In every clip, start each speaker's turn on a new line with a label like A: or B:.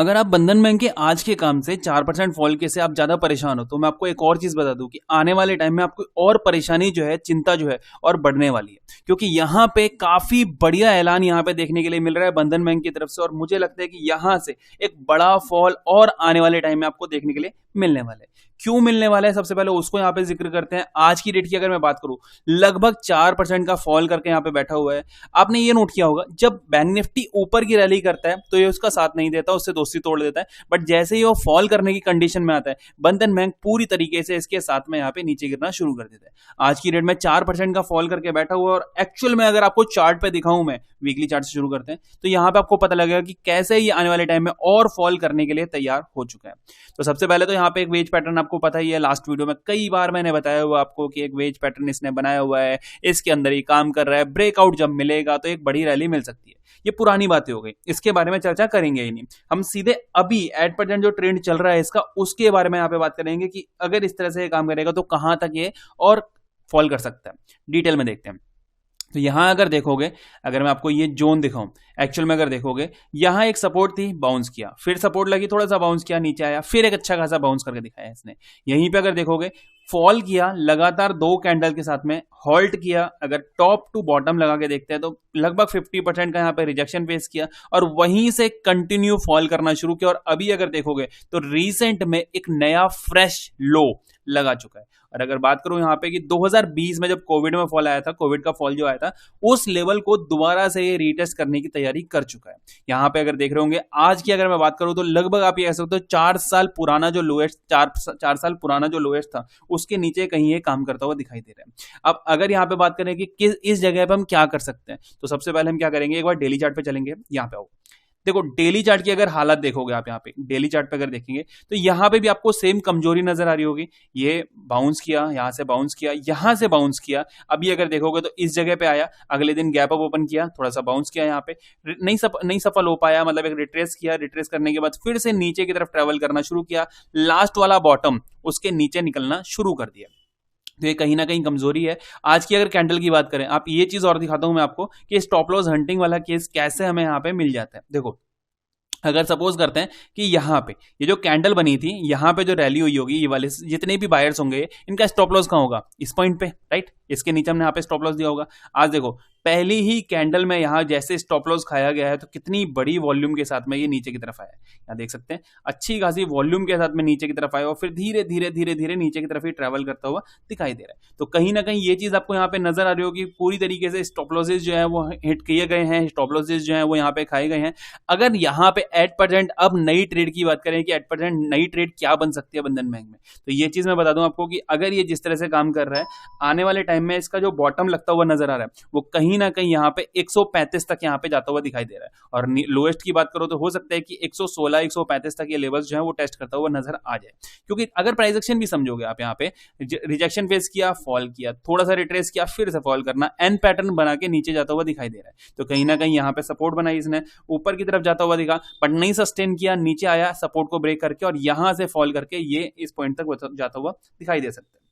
A: अगर आप बंधन बैंक के आज के काम से 4% फॉल के से आप ज्यादा परेशान हो तो मैं आपको एक और चीज बता दूं कि आने वाले टाइम में आपको और परेशानी जो है, चिंता जो है और बढ़ने वाली है, क्योंकि यहाँ पे काफी बढ़िया ऐलान यहाँ पे देखने के लिए मिल रहा है बंधन बैंक की तरफ से। और मुझे लगता है कि यहाँ से एक बड़ा फॉल और आने वाले टाइम में आपको देखने के लिए मिलने वाला है। क्यों मिलने वाला है, सबसे पहले उसको यहाँ पे जिक्र करते हैं। आज की डेट की अगर मैं बात करूं, लगभग 4% का फॉल करके यहाँ पे बैठा हुआ है। आपने ये नोट किया होगा, जब बैंक निफ्टी ऊपर की रैली करता है तो ये उसका साथ नहीं देता, उससे दोस्ती तोड़ देता है। बट जैसे ही वो फॉल करने की कंडीशन में आता है, बंधन बैंक पूरी तरीके से इसके साथ में यहाँ पे नीचे गिरना शुरू कर देता है। आज की डेट में 4% का फॉल करके बैठा हुआ है। और एक्चुअल में अगर आपको चार्ट पे दिखाऊं, मैं वीकली चार्ट से शुरू करते हैं, तो यहाँ पे आपको पता लगेगा कि कैसे ये आने वाले टाइम में और फॉल करने के लिए तैयार हो चुका है। तो सबसे पहले तो यहाँ पे एक वेज पैटर्न आपको पता ही है, लास्ट वीडियो में कई बार मैंने बताया हुआ आपको कि एक वेज पैटर्न इसने बनाया हुआ है, इसके अंदर ही काम कर रहा है। ब्रेकआउट जब मिलेगा तो एक बड़ी रैली मिल सकती है। ये पुरानी बातें हो गई, इसके बारे में चर्चा करेंगे ही नहीं। हम सीधे अभी एट प्रेजेंट जो ट्रेंड चल रहा है इसका, उसके बारे में यहाँ पे बात करेंगे कि अगर इस तरह से काम करेगा तो कहां तक ये और फॉल कर सकता है। डिटेल में देखते हैं। तो यहां अगर देखोगे, अगर मैं आपको ये जोन दिखाऊं, एक्चुअल में अगर देखोगे, यहां एक सपोर्ट थी, बाउंस किया, फिर सपोर्ट लगी, थोड़ा सा बाउंस किया, नीचे आया, फिर एक अच्छा खासा बाउंस करके दिखाया इसने। यहीं पे अगर देखोगे, फॉल किया लगातार 2 कैंडल के साथ में, हॉल्ट किया। अगर टॉप टू बॉटम लगा के देखते हैं तो लगभग 50% का यहाँ पे रिजेक्शन फेस किया और वहीं से कंटिन्यू फॉल करना शुरू किया। और अभी अगर देखोगे तो रिसेंट में एक नया फ्रेश लो लगा चुका है। और अगर बात करूं यहाँ पे कि 2020 में जब कोविड में फॉल आया था, कोविड का फॉल जो आया था, उस लेवल को दोबारा से ये रीटेस्ट करने की तैयारी कर चुका है। यहाँ पे अगर देख रहे होंगे, आज की अगर मैं बात करूं तो लगभग आप ये कह सकते हो 4 साल पुराना जो लोएस्ट, 4 साल पुराना जो लोएस्ट था, उसके नीचे कहीं ये काम करता हुआ दिखाई दे रहा है। अब अगर यहाँ पे बात करें कि किस इस जगह पे हम क्या कर सकते हैं, तो सबसे पहले हम क्या करेंगे, एक बार डेली चार्ट पे चलेंगे। यहाँ पे आओ, देखो डेली चार्ट की अगर हालत देखोगे आप, यहाँ पे डेली चार्ट पे अगर देखेंगे तो यहाँ पे भी आपको सेम कमजोरी नजर आ रही होगी। ये बाउंस किया, यहां से बाउंस किया, यहां से बाउंस किया, अभी अगर देखोगे तो इस जगह पे आया, अगले दिन गैप अप ओपन किया, थोड़ा सा बाउंस किया, यहाँ पे नहीं सफल हो पाया, मतलब एक रिट्रेस किया, रिट्रेस करने के बाद फिर से नीचे की तरफ ट्रेवल करना शुरू किया, लास्ट वाला बॉटम उसके नीचे निकलना शुरू कर दिया। तो ये कहीं ना कहीं कमजोरी है। आज की अगर कैंडल की बात करें, आप ये चीज और दिखाता हूं मैं आपको कि स्टॉप लॉस हंटिंग वाला केस कैसे हमें यहाँ पे मिल जाता है। देखो, अगर सपोज करते हैं कि यहाँ पे ये जो कैंडल बनी थी, यहाँ पे जो रैली हुई होगी, ये वाले जितने भी बायर्स होंगे, इनका स्टॉप लॉस कहाँ होगा, इस पॉइंट पे, राइट। इसके नीचे हमने यहाँ पे स्टॉप लॉस दिया होगा। आज देखो, पहली ही कैंडल में यहाँ जैसे स्टॉप लॉस खाया गया है तो कितनी बड़ी वॉल्यूम के साथ में ये नीचे की तरफ आया है। यहाँ देख सकते हैं, अच्छी खासी वॉल्यूम के साथ में नीचे की तरफ आया और फिर धीरे धीरे धीरे धीरे नीचे की तरफ ही ट्रेवल करता हुआ दिखाई दे रहा है। तो कहीं ना कहीं ये चीज आपको यहाँ पे नजर आ रही होगी, पूरी तरीके से स्टॉप लॉसेज जो है वो हिट किए गए हैं, स्टॉप लॉसेज जो है वो यहाँ पे खाए गए हैं। अगर यहाँ पे एट प्रेजेंट अब नई ट्रेड की बात करें कि एट प्रेजेंट नई ट्रेड क्या बन सकती है बंधन बैंक में, तो ये चीज मैं बता दूं आपको कि अगर ये जिस तरह से काम कर रहा है, आने वाले टाइम में इसका जो बॉटम लगता हुआ नजर आ रहा है वो कहीं ना कहीं यहाँ पे 135 तक यहाँ पे जाता हुआ दिखाई दे रहा है। और लोएस्ट की बात करो तो हो सकता है कि 116 135 तक ये लेवल्स जो है वो टेस्ट करता हुआ नजर आ जाए। क्योंकि अगर प्राइस एक्शन भी समझोगे आप, यहाँ पे रिजेक्शन फेस किया, फॉल किया, थोड़ा सा रिट्रेस किया, फिर से फॉल करना, एन पैटर्न बना के नीचे जाता हुआ दिखाई दे रहा है। तो कहीं ना कहीं यहाँ पे सपोर्ट बनाई इसने, ऊपर की तरफ जाता हुआ दिखा, बट नहीं सस्टेन किया, नीचे आया सपोर्ट को ब्रेक करके और यहां से फॉल करके ये इस पॉइंट तक जाता हुआ दिखाई दे सकता है।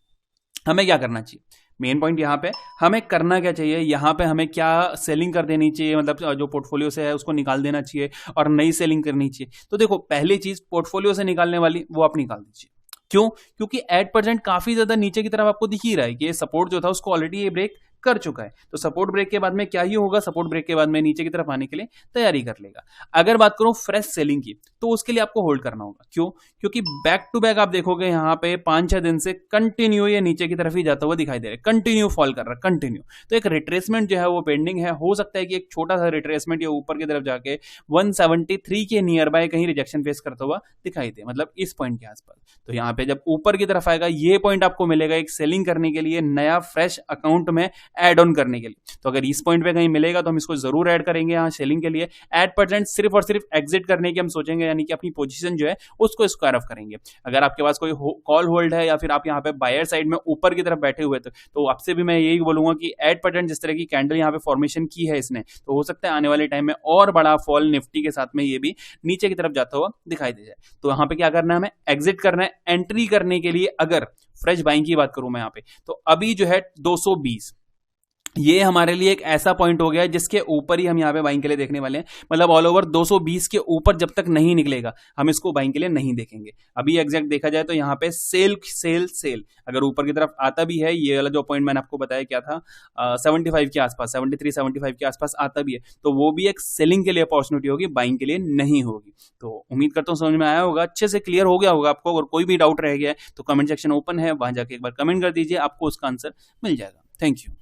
A: हमें क्या करना चाहिए, मेन पॉइंट यहाँ पे हमें करना क्या चाहिए, यहाँ पे हमें क्या सेलिंग कर देनी चाहिए, मतलब जो पोर्टफोलियो से है उसको निकाल देना चाहिए और नई सेलिंग करनी चाहिए। तो देखो, पहली चीज पोर्टफोलियो से निकालने वाली वो आप निकाल दीजिए। क्यों? क्योंकि एट प्रेजेंट काफी ज्यादा नीचे की तरफ आपको दिख ही रहा है कि ये सपोर्ट जो था उसको ऑलरेडी ये ब्रेक कर चुका है। तो सपोर्ट ब्रेक के बाद में क्या ही होगा, सपोर्ट ब्रेक के बाद में नीचे की तरफ आने के लिए तैयारी कर लेगा। अगर बात करूं फ्रेश सेलिंग की, तो उसके लिए आपको होल्ड करना होगा। क्यों? क्योंकि बैक टू बैक आप देखोगे यहाँ पे 5-6 दिन से कंटिन्यू ये नीचे की तरफ ही जाता हुआ दिखाई दे रहा है, कंटिन्यू फॉल कर रहा है, कंटिन्यू। तो एक रिट्रेसमेंट जो है वो पेंडिंग है। हो सकता है कि एक छोटा सा रिट्रेसमेंट या ऊपर की तरफ जाके 173 के नियर बाय कहीं रिजेक्शन फेस करता हुआ दिखाई दे, मतलब इस पॉइंट के आसपास। तो यहाँ पे जब ऊपर की तरफ आएगा, ये पॉइंट आपको मिलेगा एक सेलिंग करने के लिए, नया फ्रेश अकाउंट में एड ऑन करने के लिए। तो अगर इस पॉइंट पे कहीं मिलेगा तो हम इसको जरूर ऐड करेंगे यहाँ सेलिंग के लिए। एट प्रेजेंट सिर्फ और सिर्फ एग्जिट करने की हम सोचेंगे, यानी कि अपनी पोजीशन जो है उसको स्क्वायर ऑफ करेंगे। अगर आपके पास कोई कॉल होल्ड है या फिर आप यहाँ पे बायर साइड में ऊपर की तरफ बैठे हुए थे, तो आपसे भी मैं यही बोलूंगा कि एट प्रेजेंट जिस तरह की कैंडल यहाँ पे फॉर्मेशन की है इसने, तो हो सकता है आने वाले टाइम में और बड़ा फॉल निफ्टी के साथ में ये भी नीचे की तरफ जाता हुआ दिखाई दे जाए। तो यहाँ पे क्या करना है, हमें एग्जिट करना है। एंट्री करने के लिए अगर फ्रेश बाइंग की बात करूं मैं यहाँ पे, तो अभी जो है 220 ये हमारे लिए एक ऐसा पॉइंट हो गया है जिसके ऊपर ही हम यहाँ पे बाइंग के लिए देखने वाले हैं। मतलब ऑल ओवर 220 के ऊपर जब तक नहीं निकलेगा हम इसको बाइंग के लिए नहीं देखेंगे। अभी एग्जैक्ट देखा जाए तो यहाँ पे सेल सेल सेल अगर ऊपर की तरफ आता भी है, ये वाला जो पॉइंट मैंने आपको बताया क्या था, 75 के आसपास, 73-75 के आसपास आता भी है, तो वो भी एक सेलिंग के लिए अपॉर्चुनिटी होगी, बाइंग के लिए नहीं होगी। तो उम्मीद करता हूँ समझ में आया होगा, अच्छे से क्लियर हो गया होगा आपको। अगर कोई भी डाउट रह गया है तो कमेंट सेक्शन ओपन है, वहां जाके एक बार कमेंट कर दीजिए, आपको उसका आंसर मिल जाएगा। Thank you.